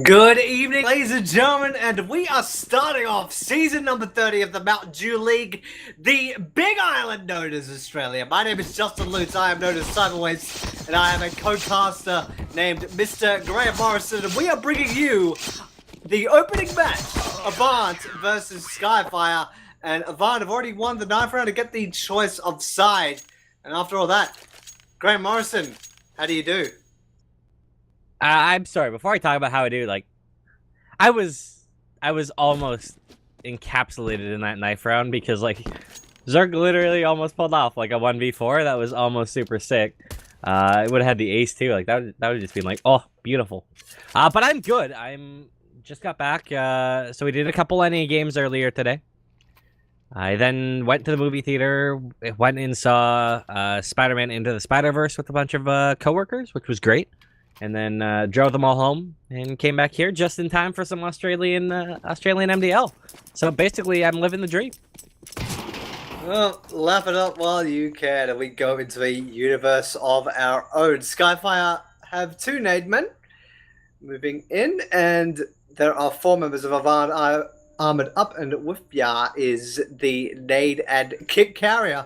Good evening, ladies and gentlemen, and we are starting off season number 30 of the Mountain Dew League, the big island known as Australia. My name is Justin Lutz, I am known as Cyberwaste, and I am a co-caster named Mr. Graham Morrison, and we are bringing you the opening match, AVANT versus Skyfire, and AVANT have already won the 9th round to get the choice of side. And after all that, Graham Morrison, how do you do? I'm sorry. Before I talk about how I do, I was almost encapsulated in that knife round because Zerg literally almost pulled off like a 1v4. That was almost super sick. It would have had the ace too. That would just been like, oh, beautiful. But I'm good. I'm just got back. So we did a couple NA games earlier today. I then went to the movie theater, went and saw Spider-Man Into the Spider-Verse with a bunch of coworkers, which was great. And then drove them all home and came back here just in time for some Australian MDL. So basically, I'm living the dream. Well, laugh it up while you can, and we go into a universe of our own. Skyfire have 2 nade men moving in, and there are 4 members of AVANT armored up, and with ya is the nade and kick carrier.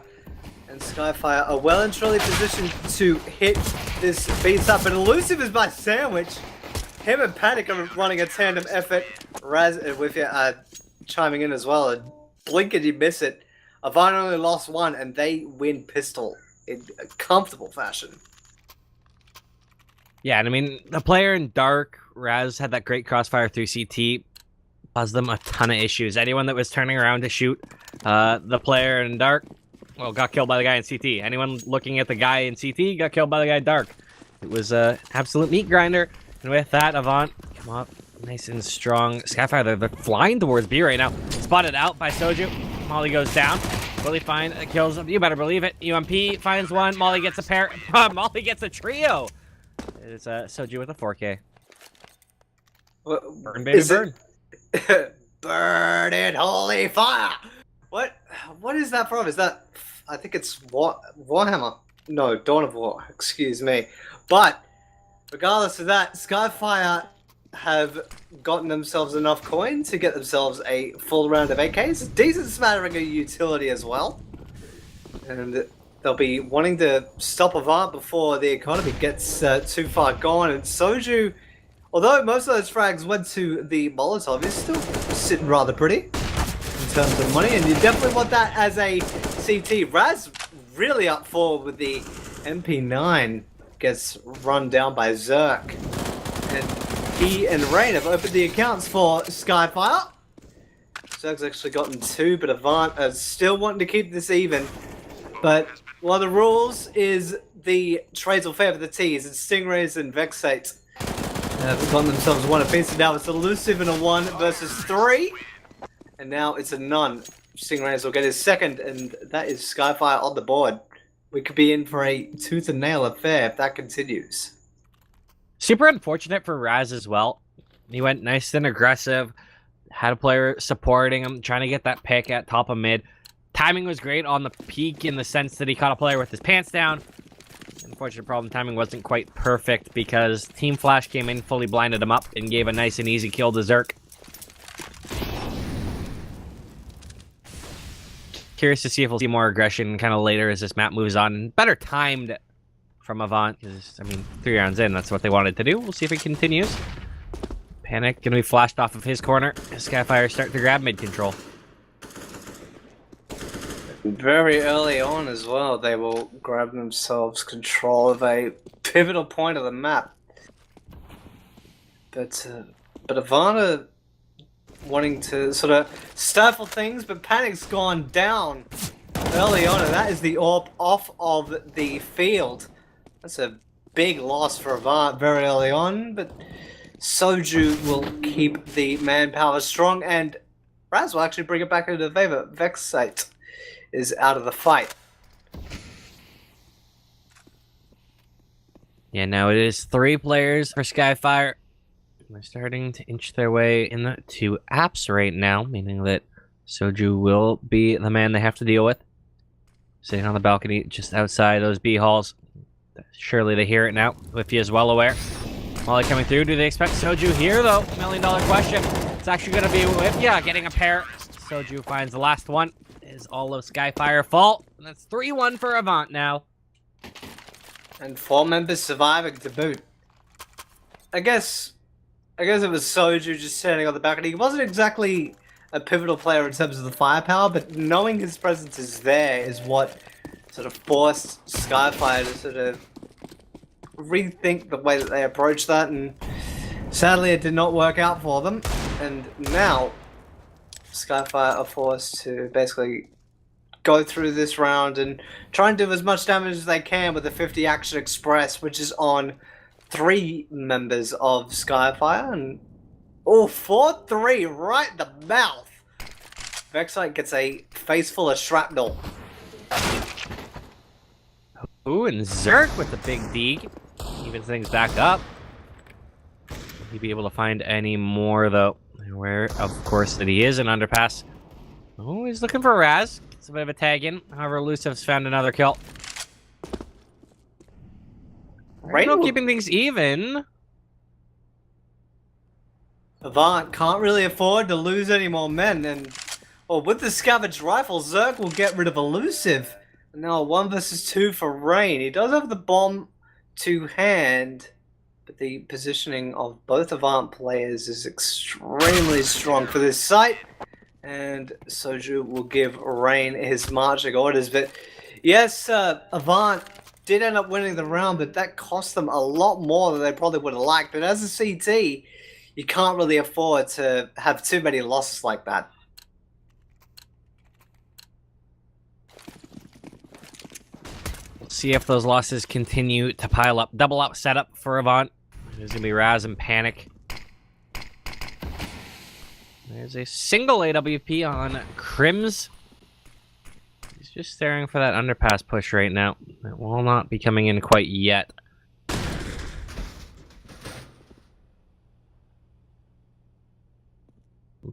And Skyfire are well and truly positioned to hit this beats up. And elusive is by Sandwich. Him and Panic are running a tandem effort. Raz and with you chiming in as well. And blink and you miss it. AVANT only lost 1 and they win pistol in a comfortable fashion. Yeah, and I mean, the player in Dark, Raz, had that great crossfire through CT. Caused them a ton of issues. Anyone that was turning around to shoot the player in Dark, well, got killed by the guy in CT. Anyone looking at the guy in CT got killed by the guy in Dark. It was an absolute meat grinder. And with that, AVANT come up nice and strong. Skyfire, they're flying towards B right now. Spotted out by Soju. Molly goes down. Really fine. Kills him. You better believe it. UMP finds one. Molly gets a pair. Molly gets a trio. It's Soju with a 4K. Burn, baby, burn. Burn it, holy fire! What is that from? Is that... I think it's Warhammer. No, Dawn of War. Excuse me. But regardless of that, Skyfire have gotten themselves enough coin to get themselves a full round of AKs. Decent smattering of utility as well. And they'll be wanting to stop AVANT before the economy gets too far gone. And Soju, although most of those frags went to the Molotov, is still sitting rather pretty in terms of money, and you definitely want that as a CT. Raz really up forward with the MP9, gets run down by Zerk, and he and Rain have opened the accounts for Skyfire. Zerk's actually gotten 2, but AVANT is still wanting to keep this even. But one of the rules is the trades will favor the T's, and Stingrays and Vexate have gotten themselves 1 apiece, and now it's elusive in a 1 versus 3. And now it's a none. Stingrays will get his 2nd, and that is Skyfire on the board. We could be in for a tooth and nail affair if that continues. Super unfortunate for Raz as well. He went nice and aggressive. Had a player supporting him, trying to get that pick at top of mid. Timing was great on the peak in the sense that he caught a player with his pants down. Unfortunate problem, timing wasn't quite perfect because Team Flash came in, fully blinded him up, and gave a nice and easy kill to Zerk. Curious to see if we'll see more aggression kind of later as this map moves on. Better timed from AVANT, because, I mean, 3 rounds in, that's what they wanted to do. We'll see if it continues. Panic gonna be flashed off of his corner. Skyfire start to grab mid control. Very early on as well, they will grab themselves control of a pivotal point of the map. But AVANT are wanting to sort of stifle things, but Panic's gone down early on, and that is the AWP off of the field. That's a big loss for AVANT very early on, but Soju will keep the manpower strong, and Raz will actually bring it back into favor. Vexate is out of the fight. Yeah, now it is 3 players for Skyfire. They're starting to inch their way into apps right now, meaning that Soju will be the man they have to deal with. Sitting on the balcony just outside those B halls. Surely they hear it now, if he is well aware. Molly coming through. Do they expect Soju here, though? $1 million question. It's actually going to be Whipya getting a pair. Soju finds the last one. Is all of Skyfire fault. And that's 3-1 for Avant now. And 4 members surviving to boot. I guess it was Soju just standing on the balcony. He wasn't exactly a pivotal player in terms of the firepower, but knowing his presence is there is what sort of forced Skyfire to sort of rethink the way that they approach that, and sadly it did not work out for them. And now Skyfire are forced to basically go through this round and try and do as much damage as they can with the 50 Action Express, which is on 3 members of Skyfire. And oh, 4-3 right in the mouth. Vexite gets a face full of shrapnel. Ooh, and Zerk with the big dig. Even things back up. Will he be able to find any more, though? Where, of course, that he is an underpass. Oh, he's looking for Raz. It's a bit of a tag in. However, Elusiv's found another kill. Right, keeping things even. Avant can't really afford to lose any more men, and with the Scavenged Rifle, Zerk will get rid of Elusive. Now 1 versus 2 for Rain. He does have the bomb to hand, but the positioning of both Avant players is extremely strong for this site. And Soju will give Rain his marching orders. But yes, Avant did end up winning the round, but that cost them a lot more than they probably would have liked. But as a CT, you can't really afford to have too many losses like that. We'll see if those losses continue to pile up. Double up setup for Avant. There's going to be Raz and Panic. There's a single AWP on Crims. He's just staring for that underpass push right now. It will not be coming in quite yet.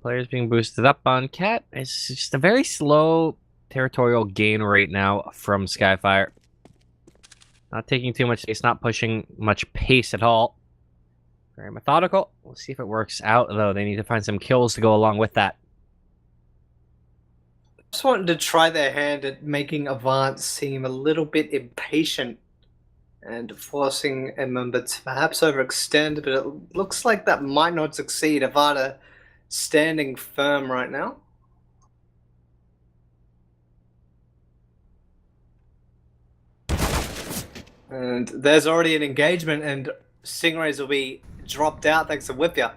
Players being boosted up on Cat. It's just a very slow territorial gain right now from Skyfire. Not taking too much space, not pushing much pace at all. Very methodical. We'll see if it works out, though. They need to find some kills to go along with that. Just wanted to try their hand at making Avant seem a little bit impatient and forcing a member to perhaps overextend, but it looks like that might not succeed. Avant are standing firm right now. And there's already an engagement, and Stingrays will be dropped out thanks to Whipya.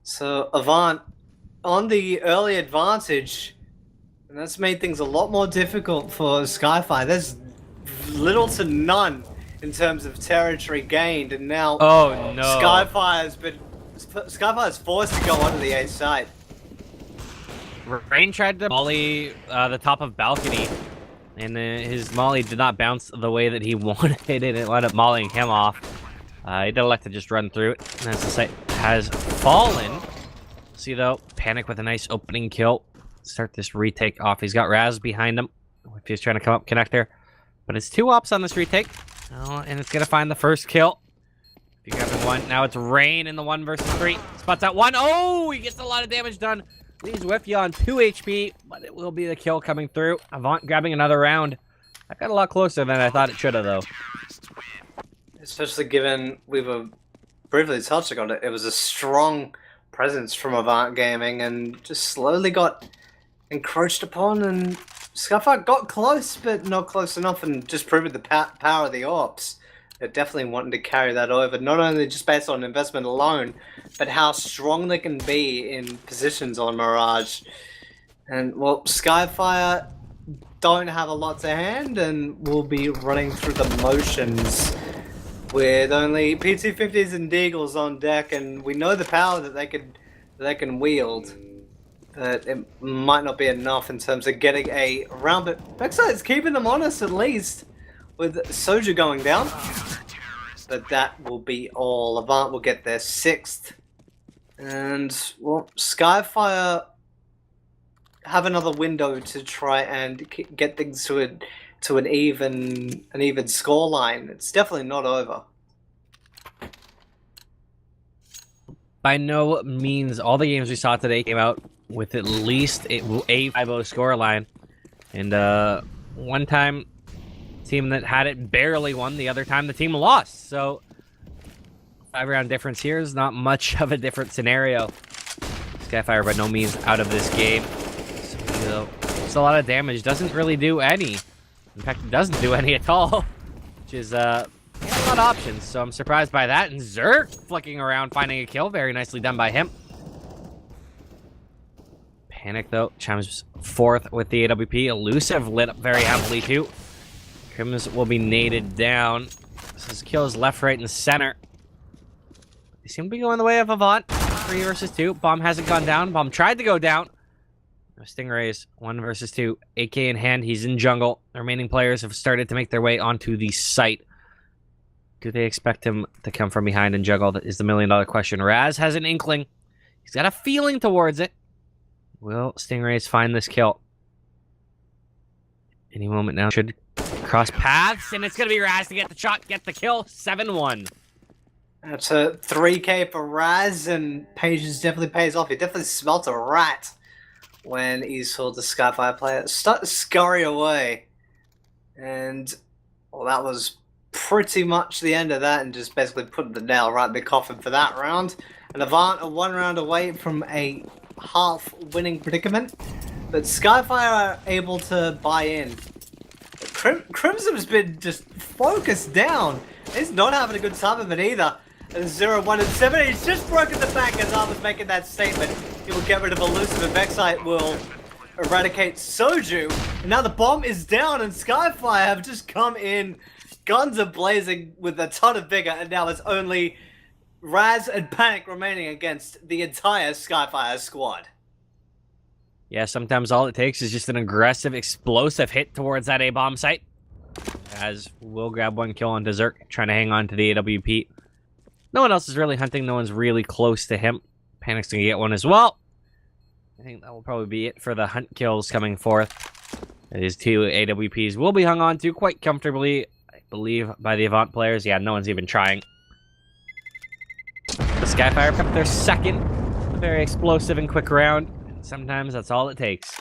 So Avant on the early advantage, and that's made things a lot more difficult for Skyfire. There's little to none in terms of territory gained, and now Skyfire's forced to go onto the A side. Rain tried to molly the top of balcony, and his molly did not bounce the way that he wanted it, and it wound up mollying him off. He did elect to just run through it, and as the site has fallen. See, though, Panic with a nice opening kill. Start this retake off. He's got Raz behind him. If he's trying to come up connector. But it's 2 ops on this retake. Oh, and it's going to find the first kill. If you grabbing 1. Now it's Rain in the 1 versus 3. Spots out 1. Oh, he gets a lot of damage done. Leaves Whipya on 2 HP, but it will be the kill coming through. Avant grabbing another round. That got a lot closer than I thought it should have, though. Especially given we were briefly touching on it. It was a strong presence from Avant Gaming and just slowly got encroached upon, and Skyfire got close, but not close enough, and just proved the power of the ops. They're definitely wanting to carry that over, not only just based on investment alone, but how strong they can be in positions on Mirage. And, well, Skyfire don't have a lot to hand, and will be running through the motions with only P250s and Deagles on deck, and we know the power that they can wield. But it might not be enough in terms of getting a round, but Vexite's keeping them honest at least, with Soju going down. But that will be all. Avant will get their 6th. And, well, Skyfire have another window to try and get things to an even scoreline. It's definitely not over. by no means all the games we saw today came out with at least a 5-0 scoreline. And one time, team that had it barely won. The other time, the team lost. So 5-round difference here is not much of a different scenario. Skyfire by no means out of this game. So, it's a lot of damage. Doesn't really do any. In fact, it doesn't do any at all. Which is a lot of options. So I'm surprised by that. And Zerk flicking around, finding a kill. Very nicely done by him. Panic, though, chimes fourth with the AWP. Elusive lit up very heavily, too. Crims will be naded down. So his kills left, right, and center. They seem to be going the way of Avant. 3 versus 2. Bomb hasn't gone down. Bomb tried to go down. No Stingrays. 1 versus 2. AK in hand. He's in jungle. The remaining players have started to make their way onto the site. Do they expect him to come from behind and juggle? That is the million-dollar question. Raz has an inkling. He's got a feeling towards it. Will Stingrays find this kill? Any moment now. Should cross paths, and it's going to be Raz to get the shot, get the kill. 7-1. That's a 3K for Raz, and patience definitely pays off. He definitely smelt a rat when he saw the Skyfire player start to scurry away. And, well, that was pretty much the end of that, and just basically put the nail right in the coffin for that round. And Avant are 1 round away from a half-winning predicament, but Skyfire are able to buy in. Crimson's been just focused down. He's not having a good time of it either. 0-1 and 7. He's just broken the back as I was making that statement. He will get rid of Elusive, and Vexite will eradicate Soju. And now the bomb is down, and Skyfire have just come in, guns are blazing with a ton of vigor, and now it's only Raz and Panic remaining against the entire Skyfire squad. Yeah, sometimes all it takes is just an aggressive, explosive hit towards that A-bomb site. As we'll grab 1 kill on Zerk, trying to hang on to the AWP. No one else is really hunting. No one's really close to him. Panic's going to get 1 as well. I think that will probably be it for the hunt kills coming forth. These 2 AWPs will be hung on to quite comfortably, I believe, by the Avant players. Yeah, no one's even trying. The Skyfire picked up their second. A very explosive and quick round. Sometimes that's all it takes.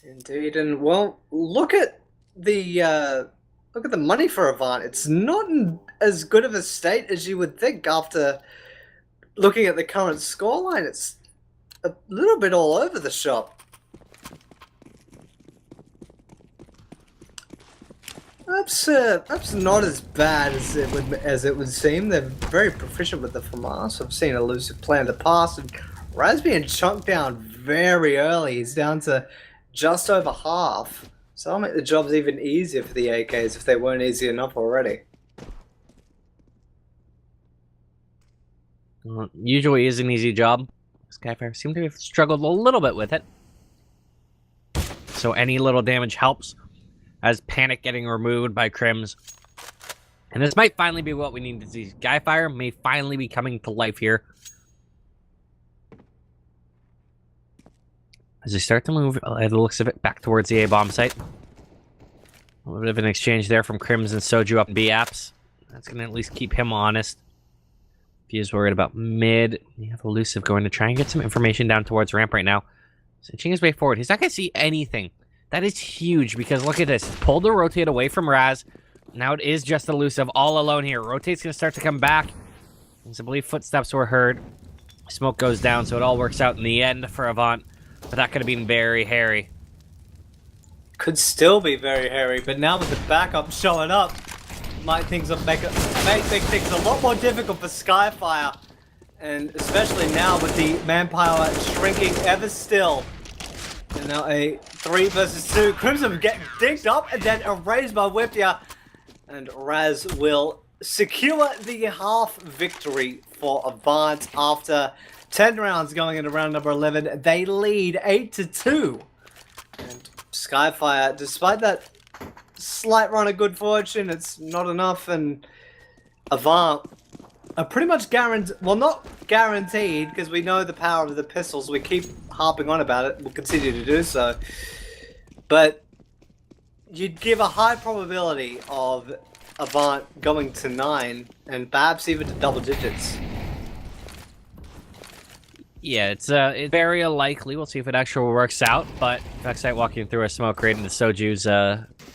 Indeed, and well, look at the money for Avant. It's not in as good of a state as you would think after looking at the current scoreline. It's a little bit all over the shop. Perhaps not as bad as it would seem. They're very proficient with the FAMAS. I've seen Elusive play in the past, and Raz being chunked down very early. He's down to just over half. So I'll make the jobs even easier for the AKs if they weren't easy enough already. Well, usually is an easy job. Skyfire seem to have struggled a little bit with it. So any little damage helps. As Panic getting removed by Crims. And this might finally be what we need to see. Skyfire may finally be coming to life here. As they start to move, by the looks of it, back towards the A-bomb site. A little bit of an exchange there from Crims and Soju up in B-apps. That's going to at least keep him honest. If he is worried about mid, you have Elusive going to try and get some information down towards ramp right now. Switching his way forward. He's not going to see anything. That is huge, because look at this. It's pulled the rotate away from Raz. Now it is just Elusive all alone here. Rotate's going to start to come back. As I believe footsteps were heard. Smoke goes down, so it all works out in the end for Avant. But that could have been very hairy. Could still be very hairy, but now with the backup showing up, make things a lot more difficult for Skyfire. And especially now with the manpower shrinking ever still. And now a 3 versus 2. Crimson getting dinked up and then erased by Whipia. And Raz will secure the half victory for Avant after 10 rounds going into round number 11. They lead 8-2. And Skyfire, despite that slight run of good fortune, it's not enough. And Avant are pretty much guaranteed, well, not guaranteed, because we know the power of the pistols. We keep harping on about it. We'll continue to do so. But you'd give a high probability of Avant going to 9, and perhaps even to double digits. Yeah, it's very unlikely. We'll see if it actually works out. But Vexite walking through a smoke right into Soju's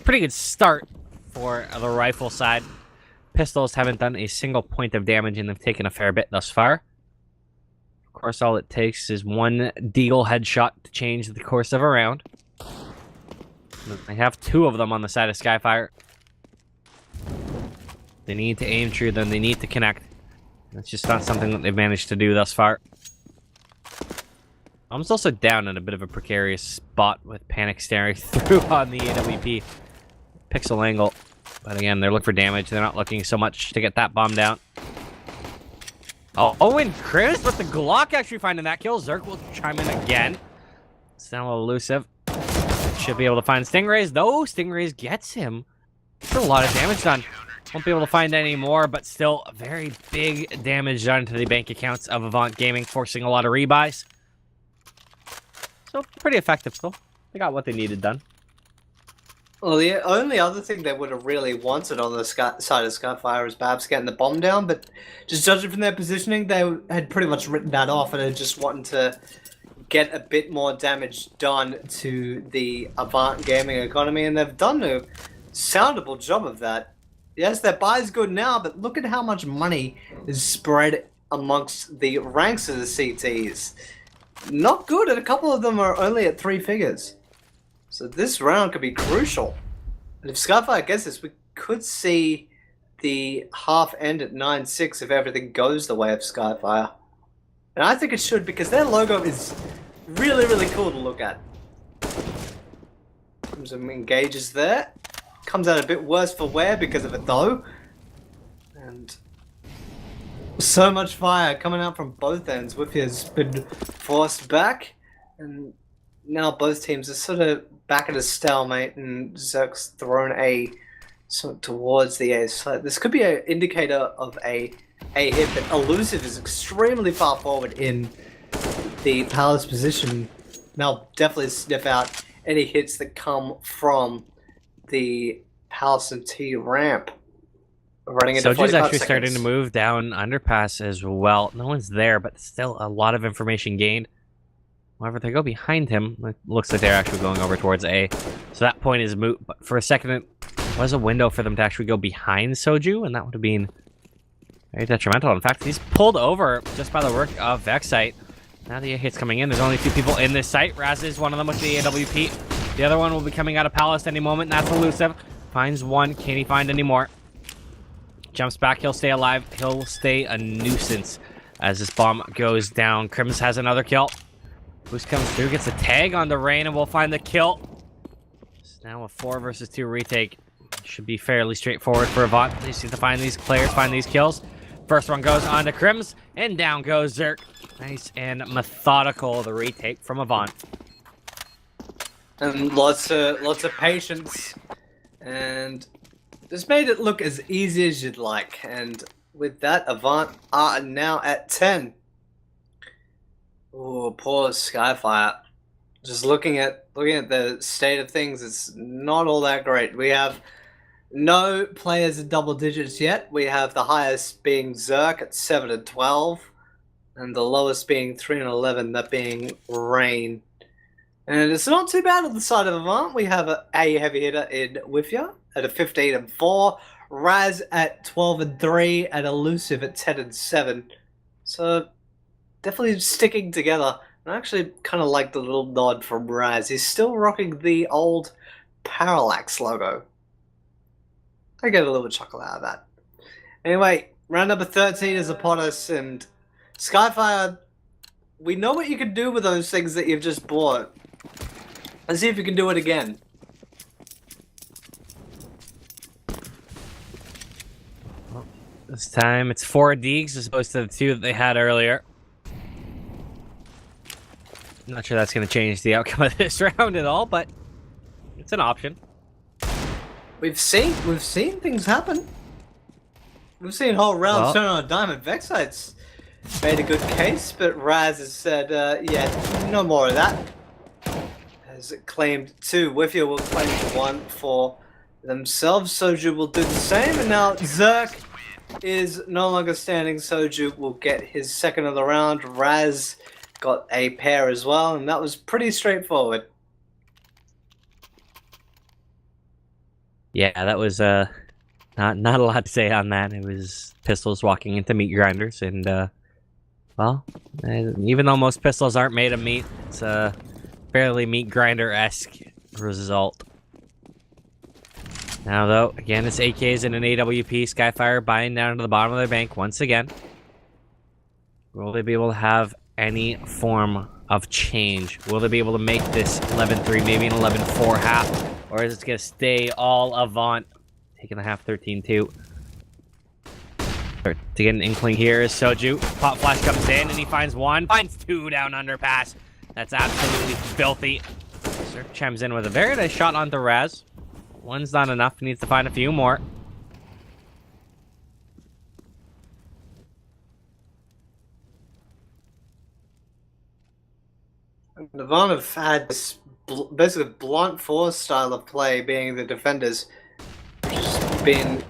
pretty good start for the rifle side. Pistols haven't done a single point of damage, and they've taken a fair bit thus far. Of course, all it takes is one Deagle headshot to change the course of a round. They have two of them on the side of Skyfire. They need to aim true, then they need to connect. That's just not something that they've managed to do thus far. I'm also down in a bit of a precarious spot with Panic staring through on the AWP pixel angle. But again, they're looking for damage. They're not looking so much to get that bomb down. Oh, and Chris with the Glock actually finding that kill. Zerk will chime in again. It's now elusive. Should be able to find Stingrays. Though Stingrays gets him. That's a lot of damage done. Won't be able to find any more, but still very big damage done to the bank accounts of AVANT Gaming, forcing a lot of rebuys. So pretty effective still. They got what they needed done. Well, the only other thing they would have really wanted on the side of Skyfire is perhaps getting the bomb down, but just judging from their positioning, they had pretty much written that off and are just wanting to get a bit more damage done to the AVANT Gaming economy, and they've done a soundable job of that. Yes, their buy is good now, but look at how much money is spread amongst the ranks of the CTs. Not good, and a couple of them are only at 3 figures. So this round could be crucial. And if Skyfire gets this, we could see the half end at 9-6 if everything goes the way of Skyfire. And I think it should, because their logo is really, really cool to look at. Some engages there. Comes out a bit worse for wear because of it though. And so much fire coming out from both ends. Whiffy has been forced back. And now both teams are sort of back at a stalemate, and Zerk's thrown a sort of towards the A. So this could be an indicator of a hit, but Elusive is extremely far forward in the Palace position. Now definitely sniff out any hits that come from the Palace and T ramp. Running into Soju's 45 actually seconds. starting to move down underpass as well. No one's there, but still a lot of information gained. However, they go behind him. It looks like they're actually going over towards A. So that point is moot. But for a second, it was a window for them to actually go behind Soju, and that would have been very detrimental. In fact, he's pulled over just by the work of Vexite. Now the hit's coming in. There's only 2 people in this site. Raz is one of them with the AWP. The other one will be coming out of Palace any moment. That's elusive. Finds one. Can he find any more? Jumps back. He'll stay alive. He'll stay a nuisance as this bomb goes down. Crims has another kill. Boost comes through. Gets a tag on the Rain, and we'll find the kill. It's now a 4 versus 2 retake. Should be fairly straightforward for AVANT. They just need to find these players, find these kills. First one goes on to Crims, and down goes Zerk. Nice and methodical, the retake from AVANT. And lots of patience, and this made it look as easy as you'd like. And with that, AVANT are now at 10. Oh, poor Skyfire. Just looking at the state of things, it's not all that great. We have no players in double digits yet. We have the highest being Zerk at 7 and 12, and the lowest being 3 and 11, that being Rain. And it's not too bad on the side of AVANT. We have a heavy hitter in Whiffia at a 15 and 4, Raz at 12 and 3, and Elusive at 10 and 7. So definitely sticking together. I actually kind of like the little nod from Raz. He's still rocking the old Parallax logo. I get a little chuckle out of that. Anyway, round number 13 is upon us, and Skyfire, we know what you can do with those things that you've just bought. Let's see if you can do it again. Well, this time it's 4 Deegs as opposed to the 2 that they had earlier. I'm not sure that's going to change the outcome of this round at all, but it's an option. We've seen things happen. We've seen whole rounds turn on a dime. Vexite's made a good case, but Raz has said, yeah, no more of that. Has claimed 2. Whiffia will claim 1 for themselves. Soju will do the same, and now Zerk is no longer standing. Soju will get his second of the round. Raz got a pair as well, and that was pretty straightforward. Yeah, that was not a lot to say on that. It was pistols walking into meat grinders, and well, even though most pistols aren't made of meat, it's a fairly meat grinder-esque result. Now, though, again, it's AKs and an AWP. Skyfire buying down to the bottom of their bank once again. Will they be able to have any form of change? Will they be able to make this 11-3, maybe an 11-4 half? Or is it going to stay all Avant? Taking the half 13-2. To get an inkling here is Soju. Pop flash comes in and he finds one. Finds two down underpass. That's absolutely filthy. Sir chimes in with a very nice shot onto Raz. One's not enough. He needs to find a few more. Avant have had this basically blunt force style of play, being the defenders. Just been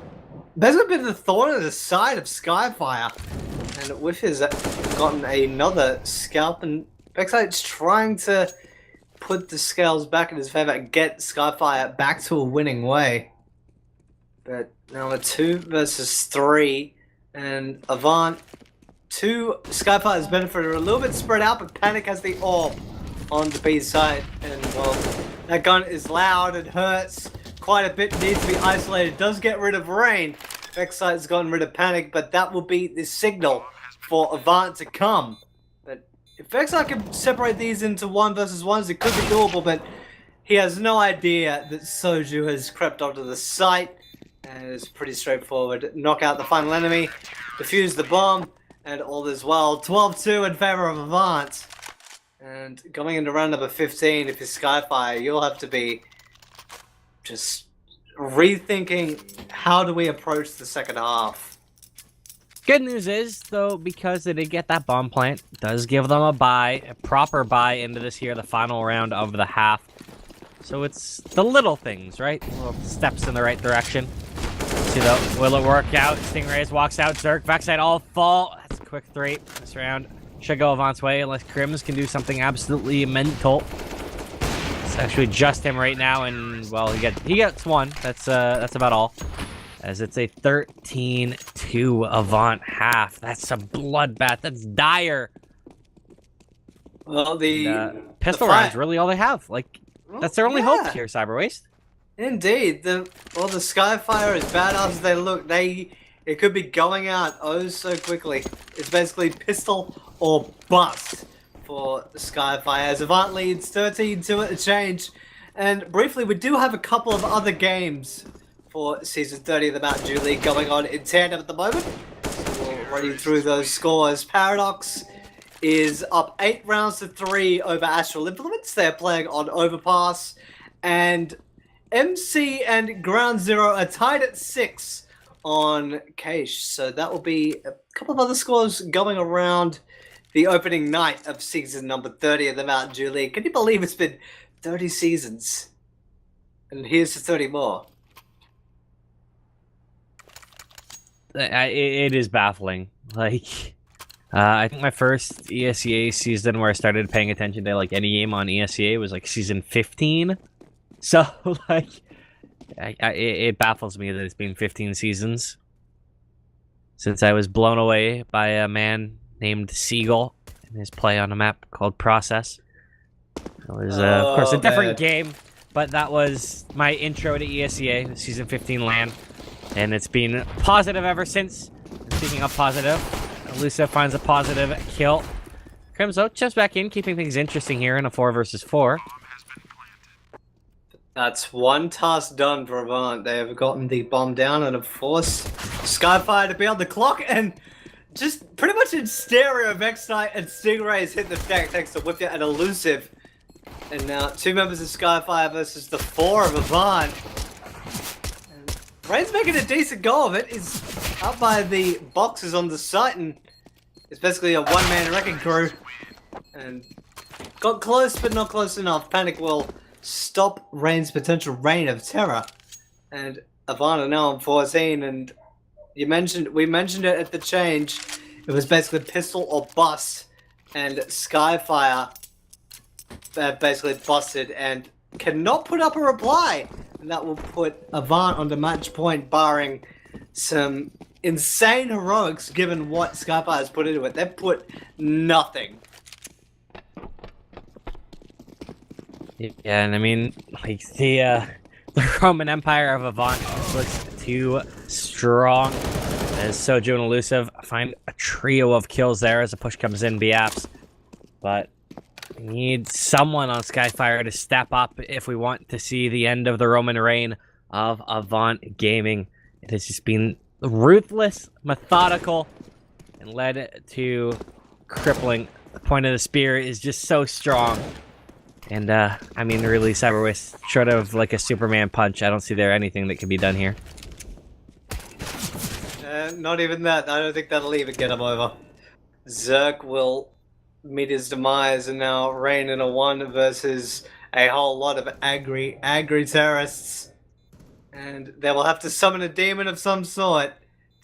basically been the thorn in the side of Skyfire. And with his gotten another scalp, and Backsite's trying to put the scales back in his favor and get Skyfire back to a winning way. But now a 2 versus 3, and Avant, Skyfire has benefited a little bit spread out, but Panic has the orb on the B side, and well, that gun is loud, it hurts quite a bit, needs to be isolated, does get rid of Rain. Backside has gotten rid of Panic, but that will be the signal for Avant to come. But if Backside can separate these into 1 versus 1s, it could be doable, but he has no idea that Soju has crept onto the site, and it's pretty straightforward. Knock out the final enemy, defuse the bomb, and all is well. 12-2 in favor of Avant. And going into round number 15, if you're Skyfire, you'll have to be just rethinking how do we approach the second half. Good news is, though, because they did get that bomb plant, it does give them a proper buy into this here, the final round of the half. So it's the little things, right? Little steps in the right direction. See though, will it work out? Stingrays walks out, Zerk, Backside all fall. That's a quick 3 this round. Should go Avant's way unless Crims can do something absolutely mental. It's actually just him right now, and well, he gets one. That's about all. As it's a 13-2 Avant half. That's a bloodbath. That's dire. Well, pistol rounds really all they have. Like, that's their only hope here, Cyberwaste. Indeed. The Skyfire, as badass as they look, it could be going out oh so quickly. It's basically pistol or bust for Skyfire, as Avant leads 13-2 at the change. And briefly, we do have a couple of other games for Season 30 of the Mount Dew League going on in tandem at the moment. So we'll run through those scores. Paradox is up 8-3 over Astral Implements. They're playing on Overpass. And MC and Ground Zero are tied at 6 on Cache. So that will be a couple of other scores going around the opening night of season number 30 of the Mount Dew League. Can you believe it's been 30 seasons? And here's to 30 more. It is baffling. Like, I think my first ESEA season where I started paying attention to like any game on ESEA was like season 15. So like, it baffles me that it's been 15 seasons since I was blown away by a man named Seagull and his play on a map called Process. It was, of course, a different game, but that was my intro to ESEA, season 15 LAN. And it's been positive ever since. Speaking of positive, Elusive finds a positive kill. Crimso jumps back in, keeping things interesting here in a 4 versus 4. That's one task done for Avant. They have gotten the bomb down and have forced Skyfire to be on the clock, and just pretty much in stereo, Vexite and Stingrays hit the deck thanks to Whipia and Elusive. And now 2 members of Skyfire versus the 4 of Avant. Rain's making a decent go of it. He's up by the boxes on the site, and it's basically a one-man wrecking crew. And got close, but not close enough. Panic will stop Rain's potential reign of terror. And Avant are now on 14, and we mentioned it at the change. It was basically pistol or bust and Skyfire basically busted and cannot put up a reply. And that will put Avant on the match point, barring some insane heroics given what Skyfire has put into it. They've put nothing. Yeah, and I mean, like, the Roman Empire of Avant looks too strong. As Soju and Elusive find a trio of kills there as a push comes in, BAPS. But we need someone on Skyfire to step up if we want to see the end of the Roman reign of Avant Gaming. It has just been ruthless, methodical, and led to crippling. The point of the spear is just so strong. And, I mean, really, Cyberwaste, short of, like, a Superman punch, I don't see there anything that can be done here. Not even that. I don't think that'll even get him over. Zerk will meet his demise and now reign in a 1 versus a whole lot of angry terrorists. And they will have to summon a demon of some sort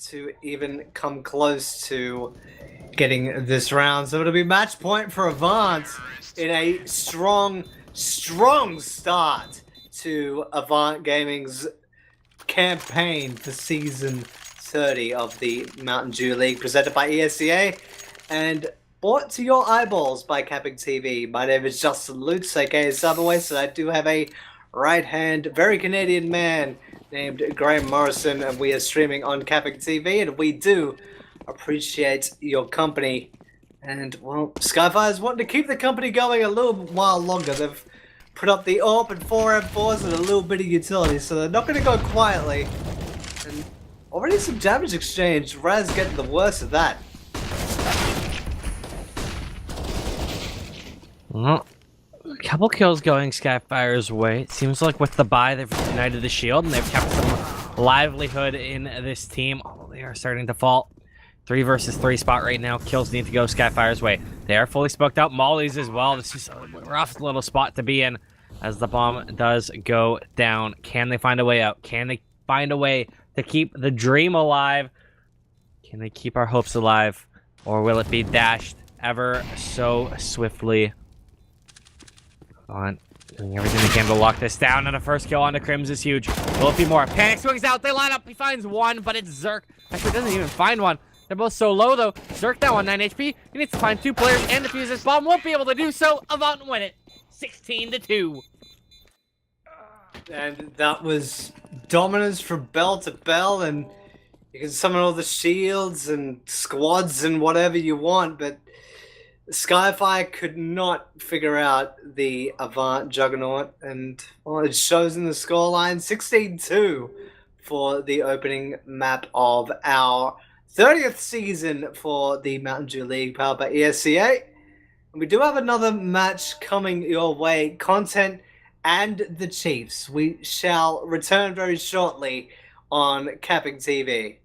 to even come close to getting this round. So it'll be match point for Avant in a strong start to Avant Gaming's campaign for season 30 of the Mountain Dew League, presented by ESCA and brought to your eyeballs by CappingTV. My name is Justin Lutz, aka Cyberwaste, and I do have a right-hand, very Canadian man named Graham Morrison, and we are streaming on CappingTV, and we do appreciate your company. And, well, Skyfire's wanting to keep the company going a little while longer. They've put up the AWP and 4M4s and a little bit of utility, so they're not going to go quietly. And already some damage exchange. Raz getting the worst of that. Well, a couple kills going Skyfire's way. It seems like with the buy, they've united the shield and they've kept some livelihood in this team. Oh, they are starting to fall. 3 versus 3 spot right now. Kills need to go Skyfire's way. They are fully smoked out. Molly's as well. This is a rough little spot to be in as the bomb does go down. Can they find a way out? Can they find a way to keep the dream alive? Can they keep our hopes alive? Or will it be dashed ever so swiftly? On doing everything they can to lock this down, and a first kill onto Crims is huge. Will it be more? Panic swings out, they line up, he finds one, but it's Zerk. Actually, doesn't even find one. They're both so low, though. Zerk now on 9 HP. He needs to find 2 players and defuse this bomb. Won't be able to do so. Avant win it. 16-2. And that was dominance from bell to bell, and you can summon all the shields and squads and whatever you want, but Skyfire could not figure out the Avant Juggernaut, and, well, it shows in the scoreline. 16-2 for the opening map of our 30th season for the Mountain Dew League, powered by ESCA. And we do have another match coming your way, Content and the Chiefs. We shall return very shortly on CappingTV.